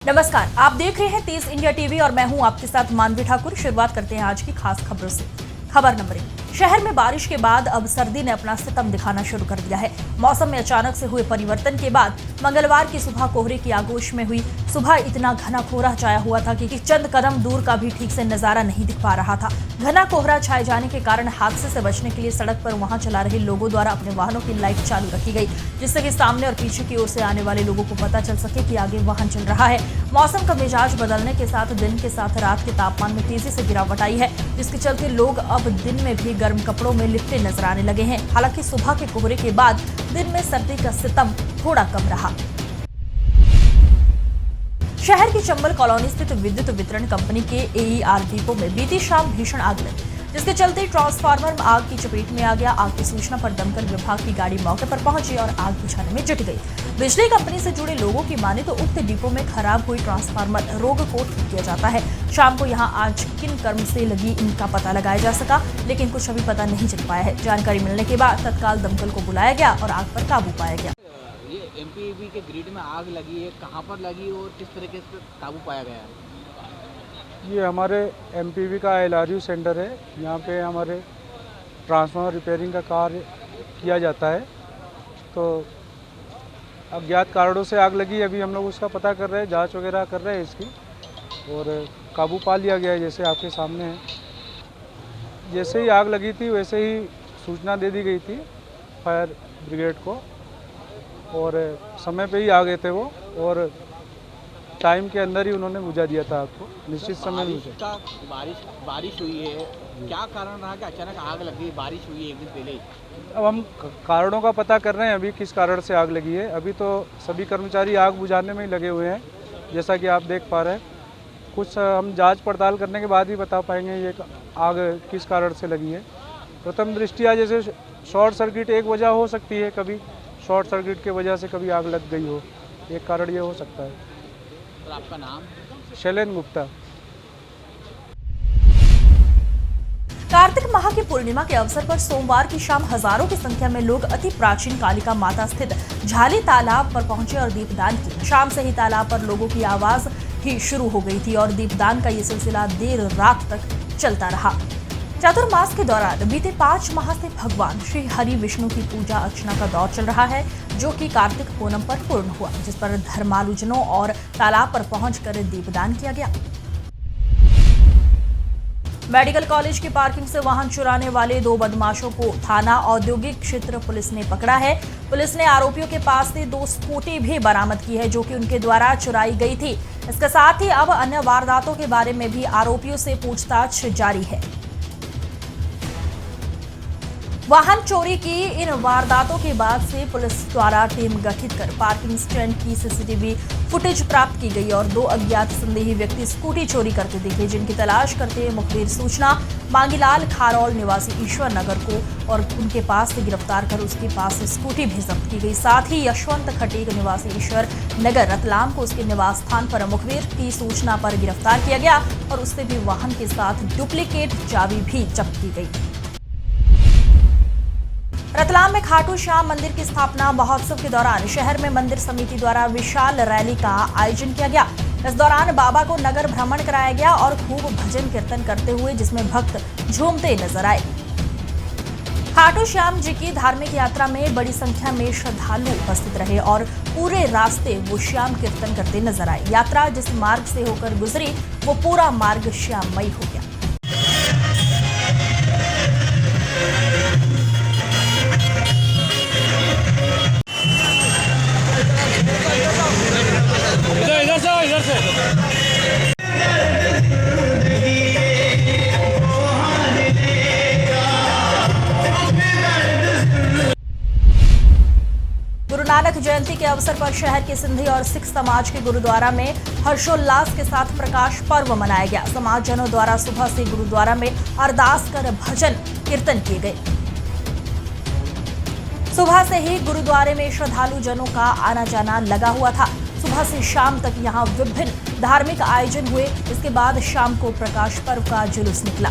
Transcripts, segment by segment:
नमस्कार, आप देख रहे हैं तेज इंडिया टीवी और मैं हूं आपके साथ मानवी ठाकुर। शुरुआत करते हैं आज की खास खबरों से। खबर नंबर 1। शहर में बारिश के बाद अब सर्दी ने अपना सितम दिखाना शुरू कर दिया है। मौसम में अचानक से हुए परिवर्तन के बाद मंगलवार की सुबह कोहरे की आगोश में हुई। सुबह इतना घना कोहरा छाया हुआ था कि चंद कदम दूर का भी ठीक से नजारा नहीं दिख पा रहा था। घना कोहरा छाए जाने के कारण हादसे से बचने के लिए सड़क पर वहां चला रहे लोगों द्वारा अपने वाहनों की लाइट चालू रखी गई, जिससे कि सामने और पीछे की ओर से आने वाले लोगों को पता चल सके कि आगे वाहन चल रहा है। मौसम का मिजाज बदलने के साथ दिन के साथ रात के तापमान में तेजी से गिरावट आई है, जिसके चलते लोग अब दिन में भी गर्म कपड़ों में लिपटे नजर आने लगे हैं। हालांकि सुबह के कोहरे के बाद दिन में सर्दी का सितम थोड़ा कम रहा। शहर की चंबल कॉलोनी स्थित विद्युत वितरण कंपनी के एईआर डिपो में बीती शाम भीषण आग लगी, जिसके चलते ट्रांसफार्मर आग की चपेट में आ गया। आग की सूचना पर दमकल विभाग की गाड़ी मौके पर पहुंची और आग बुझाने में जुट गई। बिजली कंपनी से जुड़े लोगों की माने तो उक्त डिपो में खराब हुई ट्रांसफार्मर रोग को ठीक किया जाता है। शाम को यहां आज किन कर्म से लगी इनका पता लगाया जा सका, लेकिन कुछ अभी पता नहीं चल पाया है। जानकारी मिलने के बाद तत्काल दमकल को बुलाया गया और आग पर काबू पाया गया। ये एमपीवी के ग्रिड में आग लगी है, कहाँ पर लगी और किस तरीके से काबू पाया गया है? ये हमारे एमपीवी का एलआरयू सेंटर है। यहाँ पे हमारे ट्रांसफार्मर रिपेयरिंग का कार्य किया जाता है। तो अज्ञात कारणों से आग लगी। अभी हम लोग उसका पता कर रहे हैं, जांच वगैरह कर रहे हैं इसकी, और काबू पा लिया गया है जैसे आपके सामने है। जैसे ही आग लगी थी वैसे ही सूचना दे दी गई थी फायर ब्रिगेड को, और समय पे ही आ गए थे वो, और टाइम के अंदर ही उन्होंने बुझा दिया था आग को, निश्चित समय में। बारिश हुई है, क्या कारण रहा कि अचानक आग लगी? बारिश हुई है एक दिन पहले ही। अब हम कारणों का पता कर रहे हैं अभी किस कारण से आग लगी है। अभी तो सभी कर्मचारी आग बुझाने में ही लगे हुए हैं, जैसा कि आप देख पा रहे हैं। कुछ हम जांच पड़ताल करने के बाद ही बता पाएंगे ये आग किस कारण से लगी है। प्रथम दृष्टिया जैसे शॉर्ट सर्किट एक वजह हो सकती है, कभी शॉर्ट सर्किट की वजह से कभी आग लग गई हो, एक कारण ये हो सकता है। तो आपका नाम? शैलेन गुप्ता। कार्तिक माह की पूर्णिमा के अवसर पर सोमवार की शाम हजारों की संख्या में लोग अति प्राचीन कालिका माता स्थित झाली तालाब पर पहुंचे और दीपदान किया। शाम से ही तालाब पर लोगों की आवाज ही शुरू हो गई थी और दीपदान का ये सिलसिला देर रात तक चलता रहा। चतुर्मास के दौरान बीते 5 माह से भगवान श्री हरि विष्णु की पूजा अर्चना का दौर चल रहा है, जो कि कार्तिक पूनम पर पूर्ण हुआ, जिस पर धर्मालुजनों और तालाब पर पहुंचकर दीपदान किया गया। मेडिकल कॉलेज की पार्किंग से वाहन चुराने वाले 2 बदमाशों को थाना औद्योगिक क्षेत्र पुलिस ने पकड़ा है। पुलिस ने आरोपियों के पास से 2 स्कूटी भी बरामद की है, जो कि उनके द्वारा चुराई गई थी। इसके साथ ही अब अन्य वारदातों के बारे में भी आरोपियों से पूछताछ जारी है। वाहन चोरी की इन वारदातों के बाद से पुलिस द्वारा टीम गठित कर पार्किंग स्टैंड की सीसीटीवी फुटेज प्राप्त की गई और 2 अज्ञात संदेही व्यक्ति स्कूटी चोरी करते दिखे, जिनकी तलाश करते मुखबिर सूचना मांगीलाल खारौल निवासी ईश्वर नगर को और उनके पास से गिरफ्तार कर उसके पास से स्कूटी भी जब्त की गई। साथ ही यशवंत खटीक निवासी ईश्वर नगर रतलाम को उसके निवास स्थान पर मुखबिर की सूचना पर गिरफ्तार किया गया और उससे भी वाहन के साथ डुप्लीकेट चाबी भी जब्त की गई। रतलाम में खाटू श्याम मंदिर की स्थापना महोत्सव के दौरान शहर में मंदिर समिति द्वारा विशाल रैली का आयोजन किया गया। इस दौरान बाबा को नगर भ्रमण कराया गया और खूब भजन कीर्तन करते हुए जिसमें भक्त झूमते नजर आए। खाटू श्याम जी की धार्मिक यात्रा में बड़ी संख्या में श्रद्धालु उपस्थित रहे और पूरे रास्ते वो श्याम कीर्तन करते नजर आए। यात्रा जिस मार्ग से होकर गुजरी वो पूरा मार्ग श्याममयी हो गया। इधर से गुरु नानक जयंती के अवसर पर शहर के सिंधी और सिख समाज के गुरुद्वारा में हर्षोल्लास के साथ प्रकाश पर्व मनाया गया। समाजजनों द्वारा सुबह से गुरुद्वारा में अरदास कर भजन कीर्तन किए गए। सुबह से ही गुरुद्वारे में श्रद्धालु जनों का आना जाना लगा हुआ था। सुबह से शाम तक यहां विभिन्न धार्मिक आयोजन हुए। इसके बाद शाम को प्रकाश पर्व का जुलूस निकला।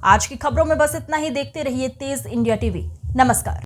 आज की खबरों में बस इतना ही। देखते रहिए तेज इंडिया टीवी। नमस्कार।